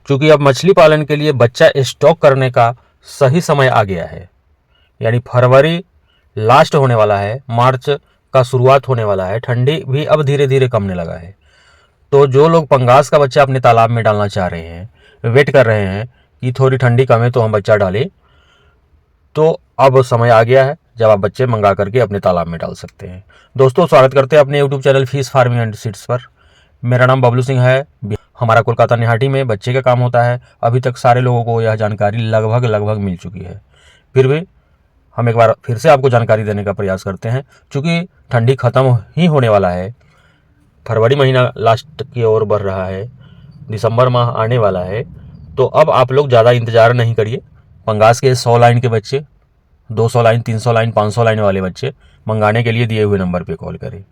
क्योंकि अब मछली पालन के लिए बच्चा स्टॉक करने का सही समय आ गया है। यानी फरवरी लास्ट होने वाला है, मार्च का शुरुआत होने वाला है, ठंडी भी अब धीरे धीरे कमने लगा है। तो जो लोग पंगास का बच्चा अपने तालाब में डालना चाह रहे हैं, वेट कर रहे हैं कि थोड़ी ठंडी कमे तो हम बच्चा डालें, तो अब समय आ गया है जब आप बच्चे मंगा करके अपने तालाब में डाल सकते हैं। दोस्तों, स्वागत करते हैं अपने YouTube channel fish farming and seeds पर। मेरा नाम बबलू सिंह है। हमारा कोलकाता निहाटी में बच्चे का काम होता है। अभी तक सारे लोगों को यह जानकारी लगभग मिल चुकी है, फिर भी हम एक बार फिर से आपको जानकारी देने का प्रयास करते हैं। चूँकि ठंडी ख़त्म ही होने वाला है, फरवरी महीना लास्ट की ओर बढ़ रहा है, दिसंबर माह आने वाला है, तो अब आप लोग ज़्यादा इंतज़ार नहीं करिए। पंगास के 100 लाइन के बच्चे, 200 लाइन, 300 लाइन, 500 लाइन वाले बच्चे मंगाने के लिए दिए हुए नंबर पे कॉल करें।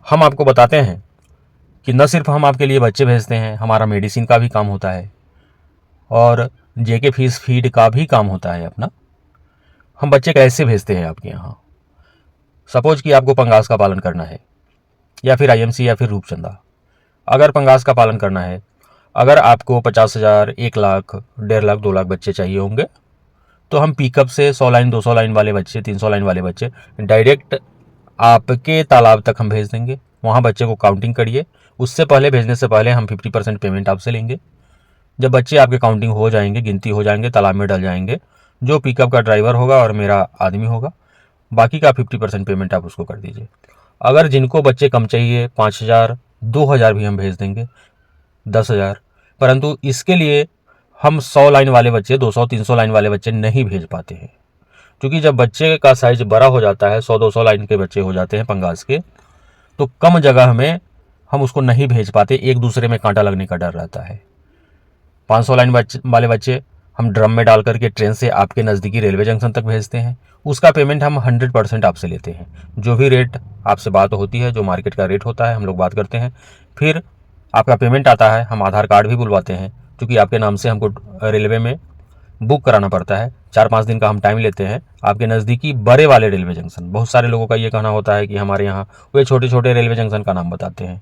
हम आपको बताते हैं कि न सिर्फ हम आपके लिए बच्चे भेजते हैं, हमारा मेडिसिन का भी काम होता है और जेके फिश फीड का भी काम होता है अपना। हम बच्चे कैसे भेजते हैं आपके यहाँ? सपोज कि आपको पंगास का पालन करना है, या फिर आईएमसी या फिर रूपचंदा। अगर पंगास का पालन करना है, अगर आपको 50,000, 1 लाख, 1.5 लाख, 2 लाख बच्चे चाहिए होंगे, तो हम पिकअप से 100 लाइन, 200 लाइन वाले बच्चे, 300 लाइन वाले बच्चे डायरेक्ट आपके तालाब तक हम भेज देंगे। वहाँ बच्चे को काउंटिंग करिए। उससे पहले, भेजने से पहले हम 50% पेमेंट आपसे लेंगे। जब बच्चे आपके काउंटिंग हो जाएंगे, गिनती हो जाएंगे, तालाब में डल जाएंगे, जो पिकअप का ड्राइवर होगा और मेरा आदमी होगा, बाकी का 50% पेमेंट आप उसको कर दीजिए। अगर जिनको बच्चे कम चाहिए, 5,000, 2,000 भी हम भेज देंगे, 10,000। परंतु इसके लिए हम 100 लाइन वाले बच्चे, 200, 300 लाइन वाले बच्चे नहीं भेज पाते हैं। क्योंकि जब बच्चे का साइज बड़ा हो जाता है, 100-200 लाइन के बच्चे हो जाते हैं पंगास के, तो कम जगह में हम उसको नहीं भेज पाते, एक दूसरे में कांटा लगने का डर रहता है। 500 लाइन वाले बच्चे हम ड्रम में डाल करके ट्रेन से आपके नज़दीकी रेलवे जंक्शन तक भेजते हैं। उसका पेमेंट हम 100% आपसे लेते हैं। जो भी रेट आपसे बात होती है, जो मार्केट का रेट होता है, हम लोग बात करते हैं। फिर आपका पेमेंट आता है, हम आधार कार्ड भी बुलवाते हैं, क्योंकि आपके नाम से हमको रेलवे में बुक कराना पड़ता है। 4-5 दिन का हम टाइम लेते हैं आपके नज़दीकी बड़े वाले रेलवे जंक्शन। बहुत सारे लोगों का ये कहना होता है कि हमारे यहाँ वे छोटे छोटे रेलवे जंक्शन का नाम बताते हैं,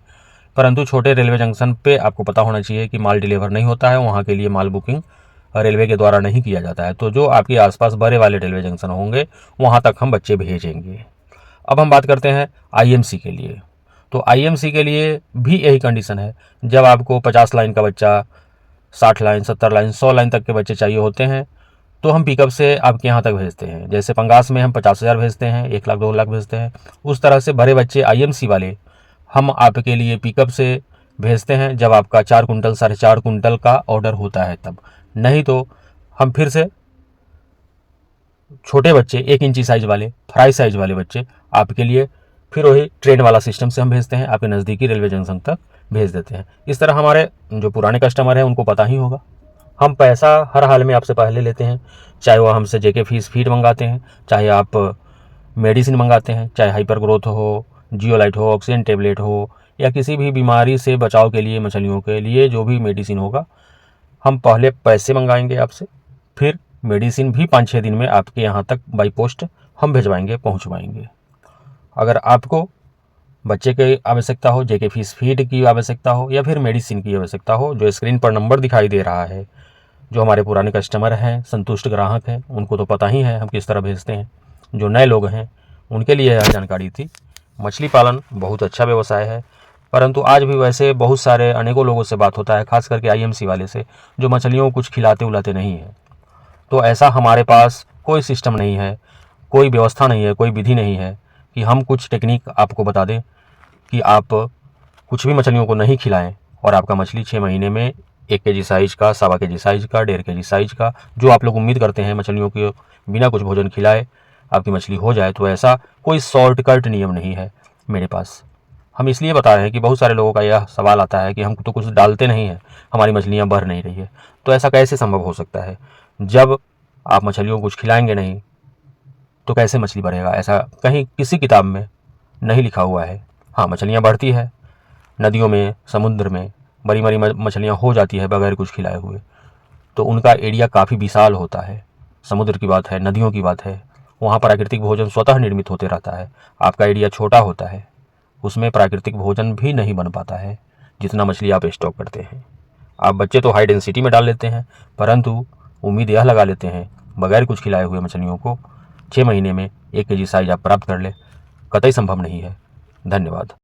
परंतु छोटे रेलवे जंक्शन पे आपको पता होना चाहिए कि माल डिलीवर नहीं होता है। वहाँ के लिए माल बुकिंग रेलवे के द्वारा नहीं किया जाता है। तो जो आपके आसपास बड़े वाले रेलवे जंक्शन होंगे, वहाँ तक हम बच्चे भेजेंगे। अब हम बात करते हैं आईएमसी के लिए। तो आईएमसी के लिए भी यही कंडीशन है। जब आपको 50 लाइन का बच्चा, 60 लाइन, 70 लाइन, 100 लाइन तक के बच्चे चाहिए होते हैं, तो हम पिकअप से आपके यहाँ तक भेजते हैं। जैसे पंगास में हम 50,000 भेजते हैं, 1 लाख, 2 लाख भेजते हैं, उस तरह से बड़े बच्चे आईएमसी वाले हम आपके लिए पिकअप से भेजते हैं जब आपका 4 कुंटल, 4.5 कुंटल का ऑर्डर होता है तब। नहीं तो हम फिर से छोटे बच्चे, 1 इंची साइज वाले, फ्राई साइज वाले बच्चे आपके लिए फिर वही ट्रेन वाला सिस्टम से हम भेजते हैं, आपके नज़दीकी रेलवे जंक्शन तक भेज देते हैं। इस तरह हमारे जो पुराने कस्टमर हैं उनको पता ही होगा, हम पैसा हर हाल में आपसे पहले लेते हैं। चाहे वो हमसे जेके फिश फीड मंगाते हैं, चाहे आप मेडिसिन मंगाते हैं, चाहे हाइपर ग्रोथ हो, जियोलाइट हो, ऑक्सीजन टेबलेट हो, या किसी भी बीमारी से बचाव के लिए मछलियों के लिए जो भी मेडिसिन होगा, हम पहले पैसे मंगाएंगे आपसे, फिर मेडिसिन भी 5-6 दिन में आपके यहाँ तक बाई पोस्ट हम भिजवाएंगे, पहुँचवाएंगे। अगर आपको बच्चे की आवश्यकता हो, जेके फिश फीड की आवश्यकता हो, या फिर मेडिसिन की आवश्यकता हो, जो स्क्रीन पर नंबर दिखाई दे रहा है, जो हमारे पुराने कस्टमर हैं, संतुष्ट ग्राहक हैं, उनको तो पता ही है हम किस तरह भेजते हैं। जो नए लोग हैं उनके लिए यह जानकारी थी। मछली पालन बहुत अच्छा व्यवसाय है, परंतु आज भी वैसे बहुत सारे अनेकों लोगों से बात होता है, खास करके आईएमसी वाले से, जो मछलियों को कुछ खिलाते उलाते नहीं है। तो ऐसा हमारे पास कोई सिस्टम नहीं है, कोई व्यवस्था नहीं है, कोई विधि नहीं है कि हम कुछ टेक्निक आपको बता दें कि आप कुछ भी मछलियों को नहीं खिलाएं और आपका मछली 6 महीने में 1 केजी साइज का, 1.25 केजी साइज का, 1.5 केजी साइज का, जो आप लोग उम्मीद करते हैं मछलियों को बिना कुछ भोजन खिलाए आपकी मछली हो जाए। तो ऐसा कोई शॉर्टकट नियम नहीं है मेरे पास। हम इसलिए बता रहे हैं कि बहुत सारे लोगों का यह सवाल आता है कि हम तो कुछ डालते नहीं हैं, हमारी मछलियाँ बढ़ नहीं रही है। तो ऐसा कैसे संभव हो सकता है? जब आप मछलियों को कुछ खिलाएंगे नहीं तो कैसे मछली बढ़ेगा? ऐसा कहीं किसी किताब में नहीं लिखा हुआ है। हाँ, मछलियाँ बढ़ती है, नदियों में, समुद्र में बड़ी बड़ी मछलियाँ हो जाती है बगैर कुछ खिलाए हुए, तो उनका एरिया काफ़ी विशाल होता है। समुद्र की बात है, नदियों की बात है, वहाँ प्राकृतिक भोजन स्वतः निर्मित होते रहता है। आपका एरिया छोटा होता है, उसमें प्राकृतिक भोजन भी नहीं बन पाता है जितना मछली आप स्टॉक करते हैं। आप बच्चे तो हाई डेंसिटी में डाल लेते हैं, परंतु उम्मीद यह लगा लेते हैं बगैर कुछ खिलाए हुए मछलियों को 6 महीने में 1 केजी साइज आप प्राप्त कर ले, कतई संभव नहीं है। धन्यवाद।